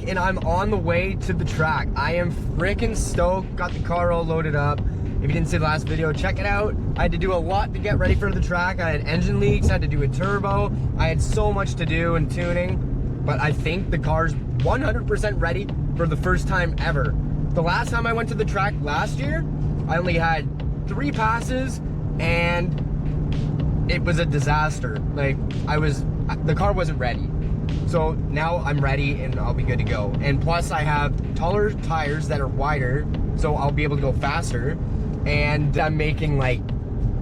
ready and I'm on the way to the track. I am freaking stoked. Got the car all loaded up. If you didn't see the last video, check it out. I had to do a lot to get ready for the track. I had engine leaks, I had to do a turbo. I had so much to do in tuning, but I think the car's 100% ready for the first time ever. The last time I went to the track last year, I only had 3 passes and it was a disaster. Like, the car wasn't ready. So now I'm ready and I'll be good to go. And plus I have taller tires that are wider, so I'll be able to go faster. And I'm making like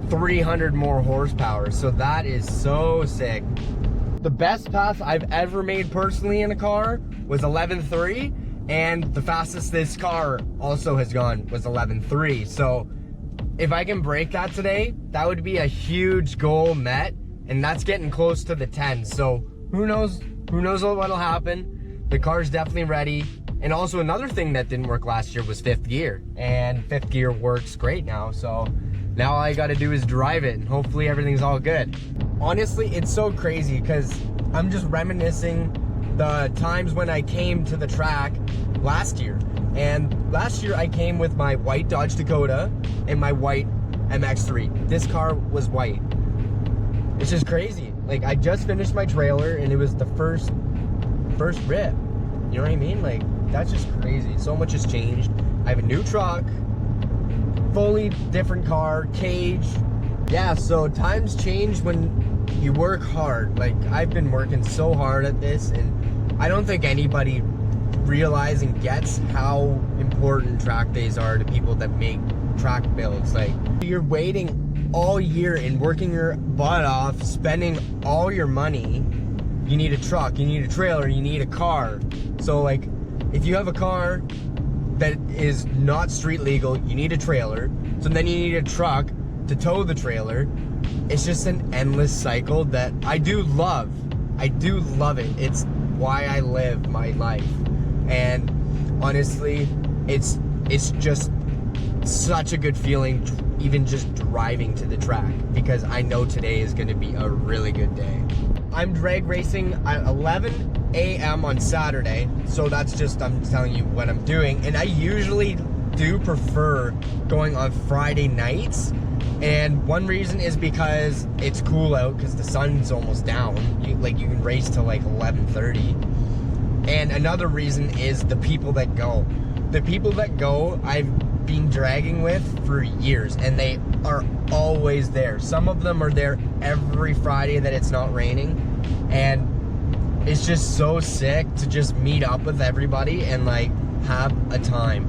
300 more horsepower. So that is so sick. The best pass I've ever made personally in a car was 11.3. And the fastest this car also has gone was 11.3. So if I can break that today, that would be a huge goal met, and that's getting close to the 10. So who knows what'll happen. The car's definitely ready. And also another thing that didn't work last year was 5th gear, and 5th gear works great now. So now all I gotta do is drive it and hopefully everything's all good. Honestly, it's so crazy because I'm just reminiscing the times when I came to the track last year. And last year I came with my white Dodge Dakota and my white Mx3. This car was white. It's just crazy. Like, I just finished my trailer and it was the first rip. You know what I mean? Like, that's just crazy. So much has changed. I have a new truck, fully different car, cage. Yeah, so times change when you work hard. Like, I've been working so hard at this, and I don't think anybody realizes and gets how important track days are to people that make track builds. Like, you're waiting all year and working your butt off, spending all your money. You need a truck, you need a trailer, you need a car. So like, if you have a car that is not street legal, you need a trailer. So then you need a truck to tow the trailer. It's just an endless cycle that I do love. I do love it. It's why I live my life. And honestly, it's just such a good feeling, even just driving to the track, because I know today is going to be a really good day. I'm drag racing at 11 a.m. on Saturday, so that's just, I'm telling you what I'm doing. And I usually do prefer going on Friday nights, and one reason is because it's cool out, because the sun's almost down. You can race till like 11:30. And another reason is the people that go. The people that go, I've been dragging with for years, and they are always there. Some of them are there every Friday that it's not raining, and it's just so sick to just meet up with everybody and like have a time.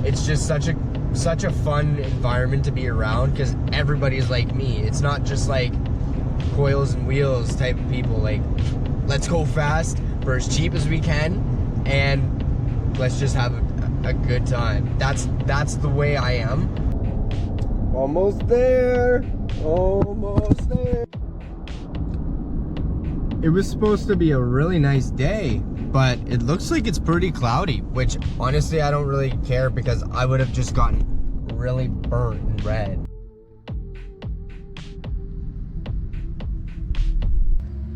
It's just such a fun environment to be around, because everybody's like me. It's not just like coils and wheels type of people. Like, let's go fast for as cheap as we can, and let's just have a good time. That's the way I am. Almost there. Almost there. It was supposed to be a really nice day, but it looks like it's pretty cloudy, which honestly I don't really care, because I would have just gotten really burnt and red.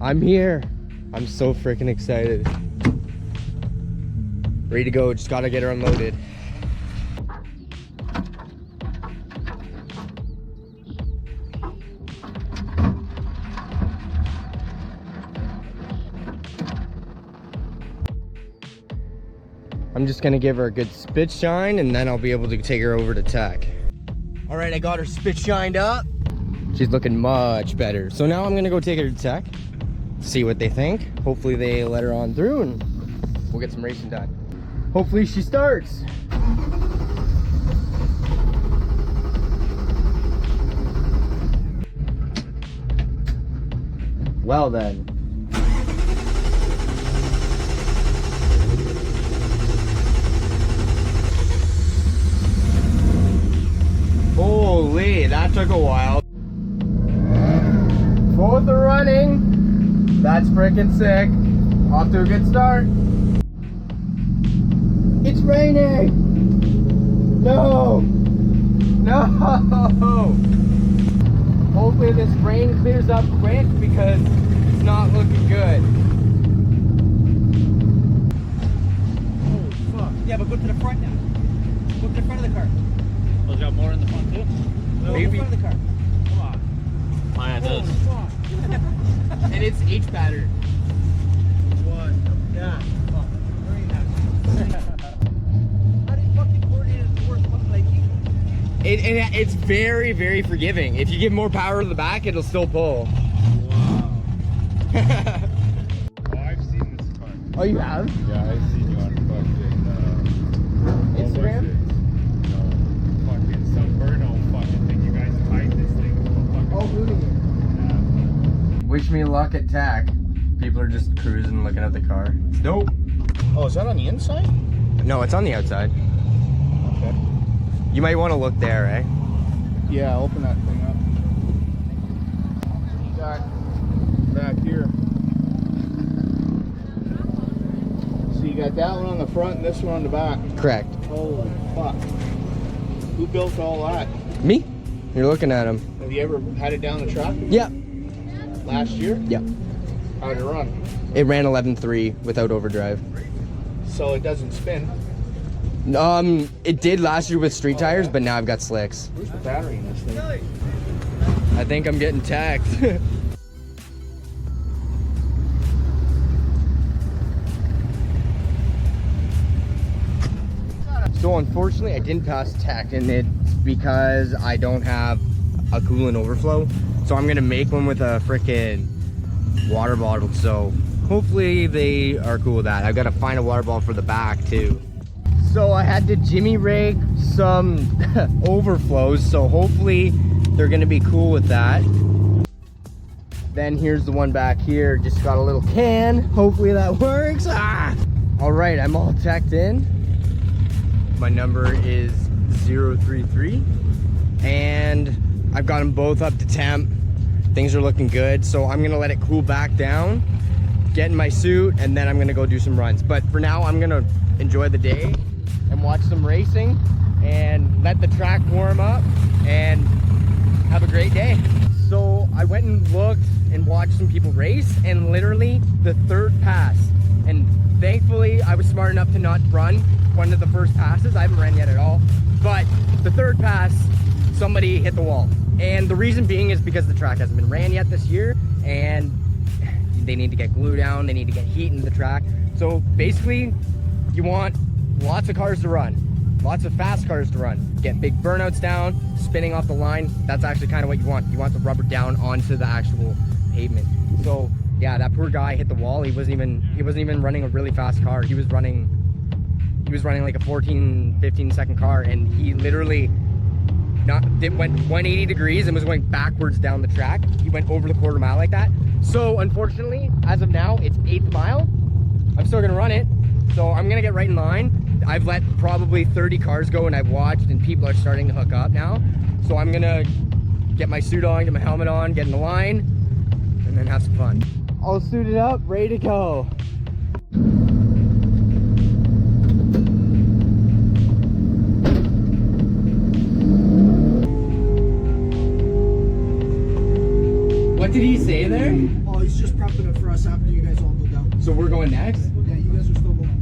I'm here. I'm so freaking excited. Ready to go, just gotta get her unloaded. I'm just gonna give her a good spit shine, and then I'll be able to take her over to tech. All right, I got her spit shined up. She's looking much better. So now I'm gonna go take her to tech, see what they think. Hopefully they let her on through and we'll get some racing done. Hopefully she starts. Well then. Holy, that took a while. Both are running. That's freaking sick. Off to a good start. It's raining. No. No. Hopefully this rain clears up quick, because it's not looking good. Yeah, but go to the front now. Go to the front of the car. Oh, it's got more in the front too? No, go to the front of the car. Come on. Oh, yeah, it does. And it's H pattern. Yeah. Very nice. How do you fucking coordinate the worst pump like you? It's very, very forgiving. If you give more power to the back, it'll still pull. Wow. Oh, I've seen this car. Oh, you have? Yeah, I've seen you on fucking Instagram? No, fucking some burno fucking thing. You guys tied this thing to a fucking. Oh, hooligan. Yeah. Wish me luck at TAC. People are just cruising, looking at the car. It's dope. Oh, is that on the inside? No, it's on the outside. Okay. You might want to look there, eh? Yeah, open that thing up. You got back here. So you got that one on the front and this one on the back. Correct. Holy fuck. Who built all that? Me? You're looking at him. Have you ever had it down the track? Yeah. Last year? Yeah. How'd it run? It ran 11.3 without overdrive. So it doesn't spin. It did last year with street tires, but now I've got slicks. Where's the battery in this thing? I think I'm getting taxed. So unfortunately, I didn't pass tech, and it's because I don't have a coolant overflow. So I'm gonna make one with a frickin' water bottle. So hopefully they are cool with that. I've got to find a water bottle for the back too. So I had to jimmy rig some overflows. So hopefully they're gonna be cool with that. Then here's the one back here. Just got a little can. Hopefully that works. Ah! All right, I'm all teched in. My number is 033 and I've got them both up to temp. Things are looking good, so I'm gonna let it cool back down, get in my suit, and then I'm gonna go do some runs. But for now, I'm gonna enjoy the day and watch some racing and let the track warm up and have a great day. So I went and looked and watched some people race, and literally the third pass, and thankfully I was smart enough to not run one of the first passes. I haven't ran yet at all, but the third pass, somebody hit the wall. And the reason being is because the track hasn't been ran yet this year, and they need to get glue down, they need to get heat into the track. So basically, you want lots of cars to run, lots of fast cars to run, get big burnouts down, spinning off the line. That's actually kind of what you want. You want the rubber down onto the actual pavement. So yeah, that poor guy hit the wall. He wasn't even running a really fast car. He was running like a 15 second car, and he literally went 180 degrees and was going backwards down the track. He went over the quarter mile like that. So unfortunately, as of now, it's 8th mile. I'm still gonna run it, so I'm gonna get right in line. I've let probably 30 cars go, and I've watched, and people are starting to hook up now. So I'm gonna get my suit on, get my helmet on, get in the line, and then have some fun. All suited up, ready to go. What did he say there? Oh, he's just prepping it for us after you guys all go down. So we're going next? Yeah, you guys are still going.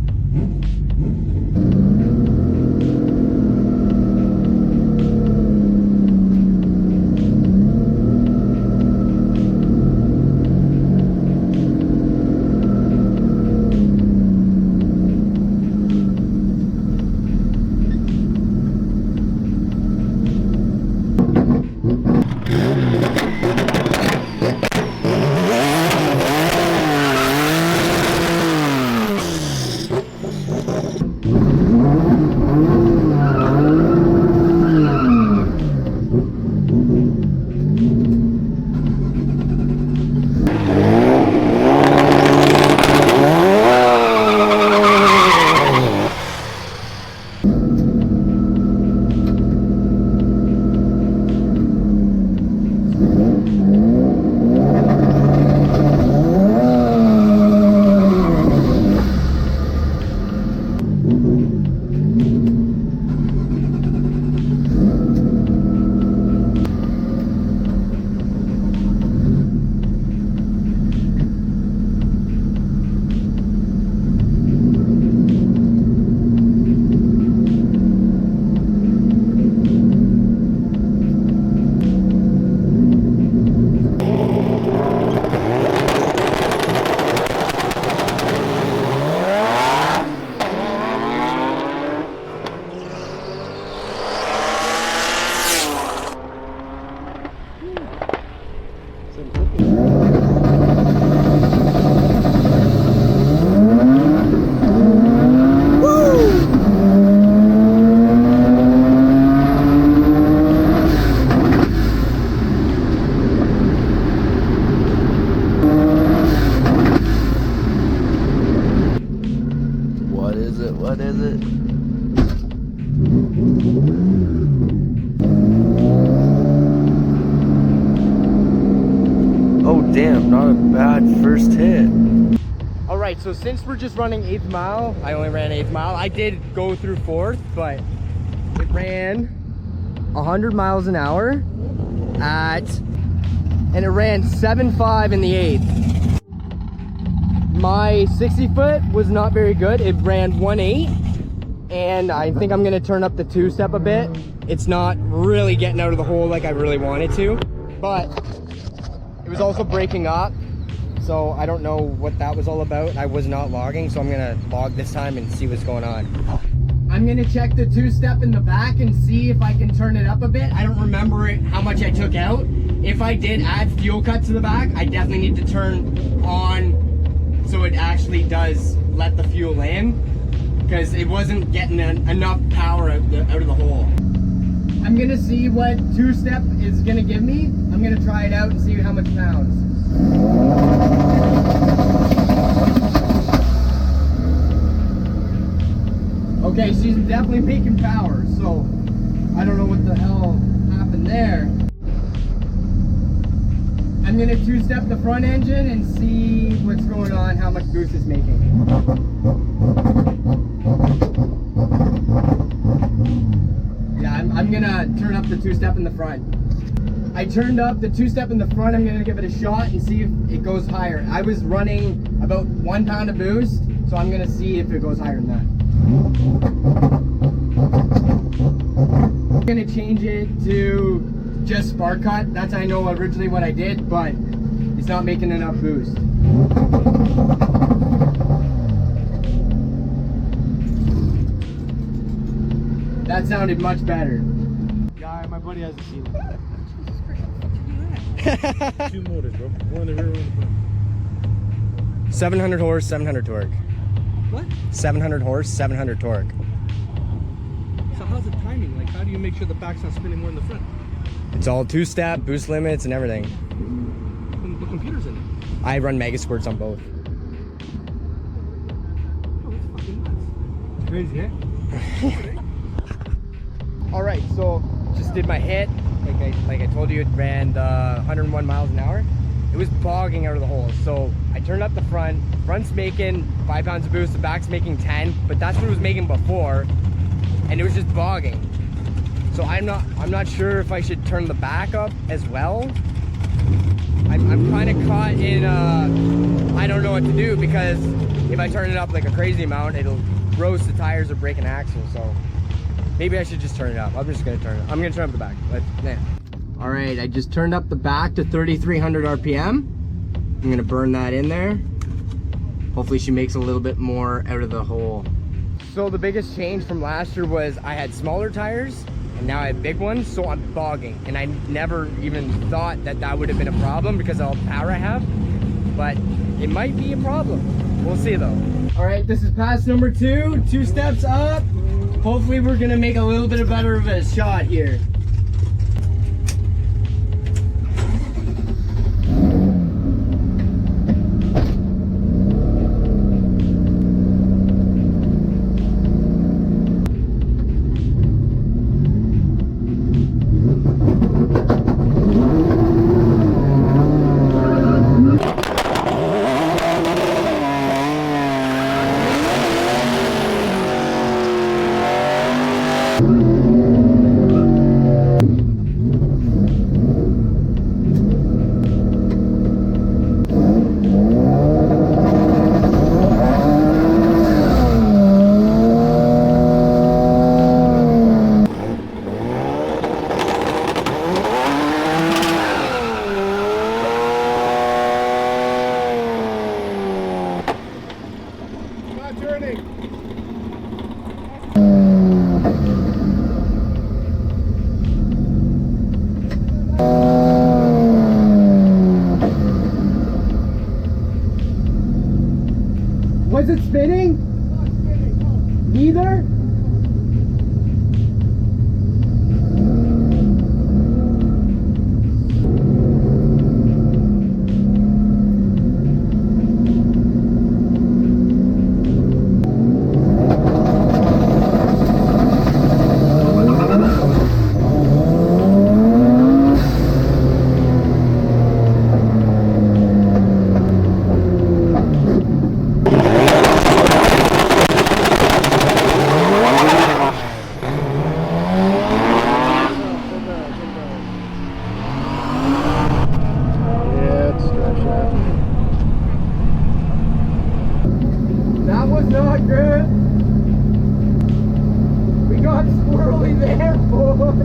bad first hit. All right, so since we're just running 8th mile, I only ran 8th mile. I did go through 4th, but it ran 100 miles an hour and it ran 7.5 in the 8th. My 60 foot was not very good. It ran 1.8, and I think I'm gonna turn up the 2-step a bit. It's not really getting out of the hole like I really wanted to, but it was also breaking up. So I don't know what that was all about. I was not logging, so I'm gonna log this time and see what's going on. I'm gonna check the 2-step in the back and see if I can turn it up a bit. I don't remember how much I took out. If I did add fuel cut to the back, I definitely need to turn on so it actually does let the fuel in, because it wasn't getting enough power out of the hole. I'm gonna see what 2-step is gonna give me. I'm gonna try it out and see how much pounds. Okay, she's definitely making power, so I don't know what the hell happened there. I'm gonna 2-step the front engine and see what's going on, how much boost it's making. Yeah, I'm gonna turn up the 2-step in the front. I turned up the 2-step in the front. I'm gonna give it a shot and see if it goes higher. I was running about 1 pound of boost, so I'm gonna see if it goes higher than that. I'm gonna change it to just spark cut. That's, I know originally what I did, but it's not making enough boost. That sounded much better. Yeah, my buddy hasn't seen it. 2 motors, bro. One in the rear, one in the front. 700 horse, 700 torque. What? 700 horse, 700 torque. So how's the timing? Like, how do you make sure the back's not spinning more in the front? It's all 2-step, boost limits, and everything. The computer's in it. I run mega squirts on both. Oh, that's fucking nuts. Crazy, eh? All right, so just did my hit. Like I told you, it ran 101 miles an hour. It was bogging out of the hole. So I turned up the front. Front's making 5 pounds of boost. The back's making 10, but that's what it was making before, and it was just bogging. So I'm not sure if I should turn the back up as well. I'm kind of caught in I don't know what to do, because if I turn it up like a crazy amount, it'll roast the tires or break an axle. So maybe I should just turn it up. I'm just gonna turn it. I'm gonna turn up the back. But nah. All right, I just turned up the back to 3,300 RPM. I'm gonna burn that in there. Hopefully she makes a little bit more out of the hole. So the biggest change from last year was I had smaller tires, and now I have big ones, so I'm bogging. And I never even thought that that would have been a problem because of all the power I have, but it might be a problem. We'll see though. All right, this is pass number 2, 2 steps up. Hopefully we're gonna make a little bit better of a shot here. Yeah, boy.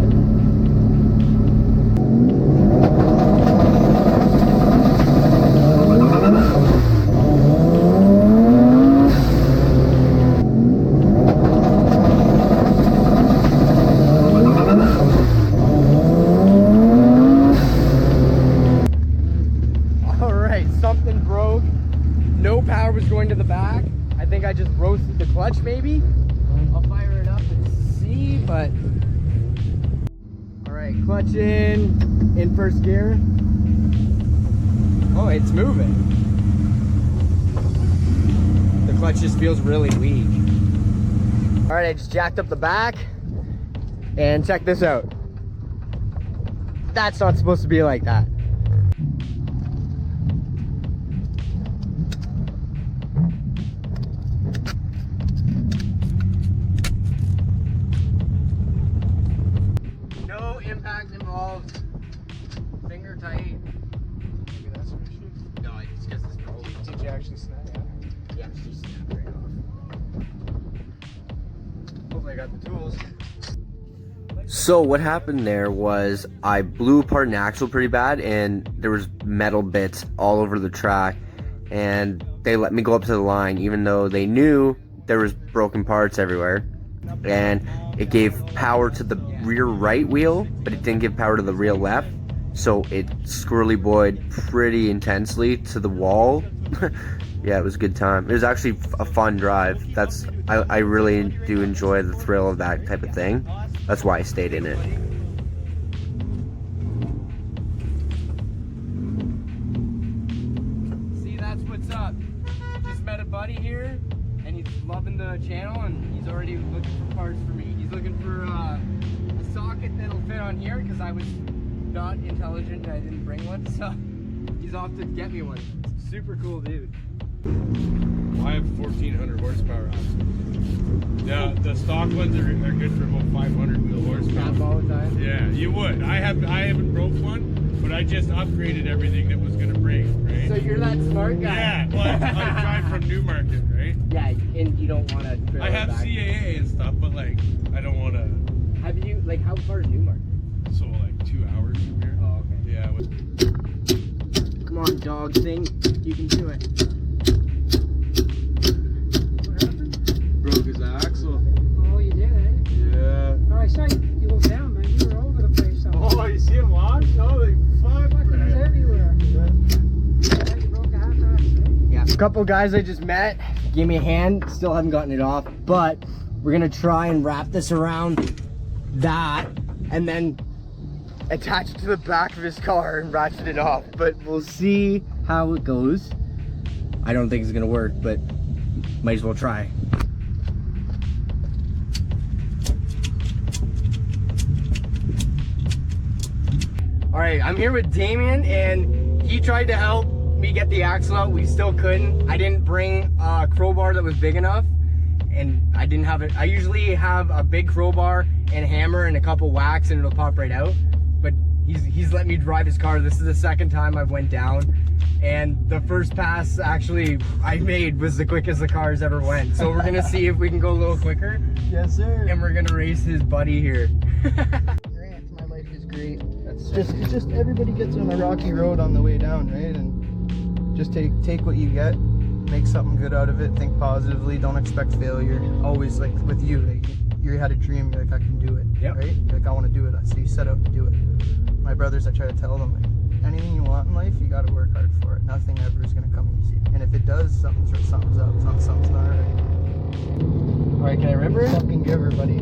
Something broke. No power was going to the back. I think I just roasted the clutch maybe. I'll fire it up and see, but all right, clutch in first gear. Oh, it's moving. The clutch just feels really weak. All right, I just jacked up the back and check this out. That's not supposed to be like that. Impact involved. Finger tight. Maybe that's an issue. No, it's just this broke. Did you actually snap it? Yeah, she snapped right off. Hopefully I got the tools. So what happened there was I blew apart an axle pretty bad, and there was metal bits all over the track, and they let me go up to the line even though they knew there was broken parts everywhere. And it gave power to the rear right wheel, but it didn't give power to the rear left, so it squirrely boyed pretty intensely to the wall. Yeah, it was a good time. It was actually a fun drive. I really do enjoy the thrill of that type of thing. That's why I stayed in it. See, that's what's up. Just met a buddy here, and he's loving the channel, and he's already looking for parts for me. He's looking for a socket that'll fit on here, because I was not intelligent and I didn't bring one, so he's off to get me one. Super cool dude. I have 1400 horsepower axles. Yeah, the stock ones are good for about 500 wheel horsepower. Tap all the time? Yeah, you would. I haven't broke one, but I just upgraded everything that was gonna break, right? So you're that smart guy? Yeah, well, I drive from Newmarket, right? Yeah, and you don't want to. I have CAA and stuff, but like, I don't want to. Have you, like, how far is Newmarket? So like 2 hours from here. Oh, okay. Yeah. Come on, dog thing. You can do it. What happened? Broke his axle. Oh, you did, eh? Yeah. Oh, I saw you look down, man. You were all over the place. Oh, you see him launch? Holy fuck, Fuck, it was man. everywhere. Yeah, you broke a half axle, eh? Yeah. A couple guys I just met gave me a hand. Still haven't gotten it off, but we're gonna try and wrap this around that and then attach it to the back of his car and ratchet it off. But we'll see how it goes. I don't think it's gonna work, but might as well try. All right, I'm here with Damien, and he tried to help me get the axle out. We still couldn't. I didn't bring a crowbar that was big enough, and I didn't have it. I usually have a big crowbar and a hammer and a couple whacks and it'll pop right out. But he's let me drive his car. This is the second time I went down, and the first pass actually I made was the quickest the car's ever went. So we're gonna see if we can go a little quicker. Yes, sir. And we're gonna race his buddy here. Grant, my life is great. It's just everybody gets on a rocky road on the way down, right? And just take what you get, make something good out of it, think positively, don't expect failure. Always, like with you, like, you had a dream, you're like, I can do it, Yep. right? You're like, I want to do it, so you set out to do it. My brothers, I try to tell them, like, anything you want in life, you got to work hard for it. Nothing ever is going to come easy. And if it does, something's up, something's not right. All right, can I remember it? Fucking giver, buddy.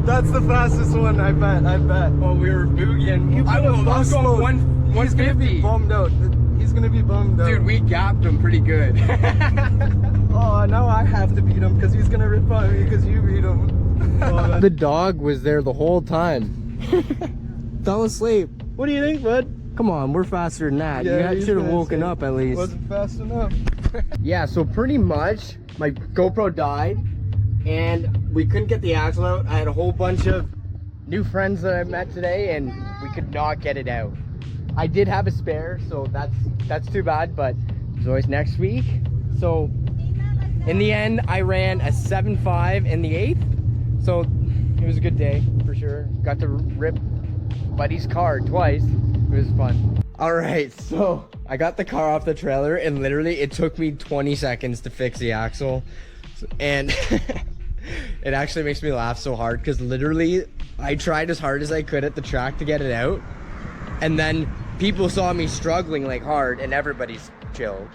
That's the fastest one, I bet. Oh, we were boogieing. I was going 150. Bummed out. He's gonna be bummed out. Dude, we gapped him pretty good. Oh, now I have to beat him because he's gonna rip on me because you beat him. Oh, The dog was there the whole time. Fell asleep. What do you think, bud? Come on, we're faster than that. Yeah, You should have woken up at least. Wasn't fast enough. Yeah, so pretty much my GoPro died and we couldn't get the axle out. I had a whole bunch of new friends that I met today and we could not get it out. I did have a spare, so that's too bad, but there's always next week. So in the end, I ran a 7.5 in the 8th. So it was a good day for sure. Got to rip Buddy's car twice. It was fun. All right, so I got the car off the trailer and literally it took me 20 seconds to fix the axle. And it actually makes me laugh so hard because literally I tried as hard as I could at the track to get it out. And then people saw me struggling like hard and everybody's chill.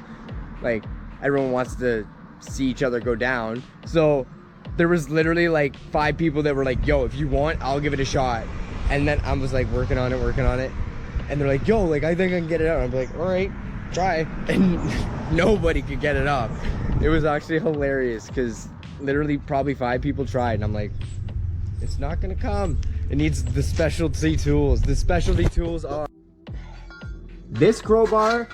Like everyone wants to see each other go down. So there was literally like 5 people that were like, yo, if you want, I'll give it a shot. And then I was like working on it. And they're like, yo, like I think I can get it out. I'm like, all right, try. And nobody could get it up. It was actually hilarious because literally probably 5 people tried. And I'm like, it's not gonna come. It needs the specialty tools. The specialty tools are this crowbar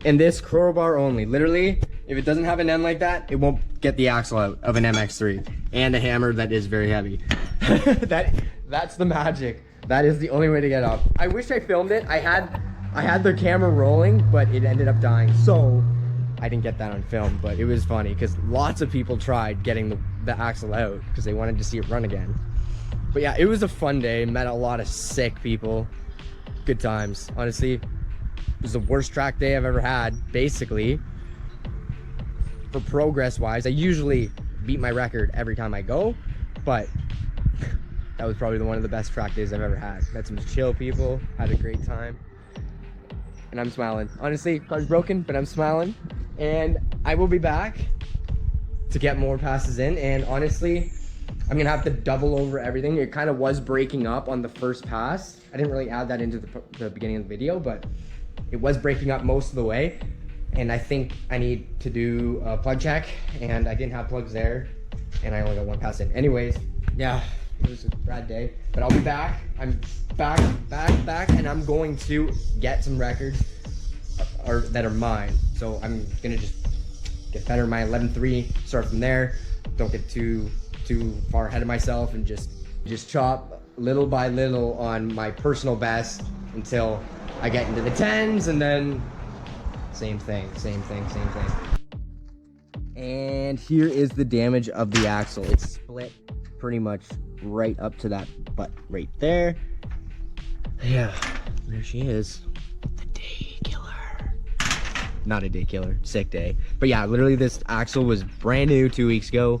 and this crowbar only. Literally, if it doesn't have an end like that, it won't get the axle out of an Mx3. And a hammer that is very heavy. That's the magic. That is the only way to get up. I wish I filmed it. I had the camera rolling, but it ended up dying. So I didn't get that on film, but it was funny because lots of people tried getting the axle out because they wanted to see it run again. But yeah, it was a fun day. Met a lot of sick people. Good times. Honestly, it was the worst track day I've ever had, basically. For progress wise, I usually beat my record every time I go, but that was probably one of the best track days I've ever had. Met some chill people, had a great time, and I'm smiling. Honestly, car's broken, but I'm smiling, and I will be back to get more passes in, and honestly, I'm gonna have to double over everything. It kind of was breaking up on the first pass. I didn't really add that into the beginning of the video, but it was breaking up most of the way, and I think I need to do a plug check, and I didn't have plugs there, and I only got 1 pass in. Anyways, yeah. It was a bad day, but I'll be back. I'm back, and I'm going to get some records that are mine. So I'm gonna just get better at my 11.3, start from there. Don't get too far ahead of myself and just chop little by little on my personal best until I get into the 10s, and then same thing. And here is the damage of the axle. It's split pretty much right up to that butt right there. Yeah, there she is. The day killer. Not a day killer, sick day. But yeah, literally this axle was brand new 2 weeks ago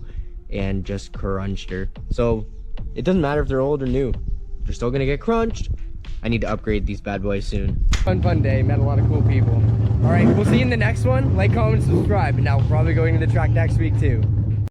and just crunched her. So it doesn't matter if they're old or new, they're still gonna get crunched. I need to upgrade these bad boys soon. Fun day, met a lot of cool people. All right, we'll see you in the next one. Like, comment, subscribe, and now we're probably going to the track next week too.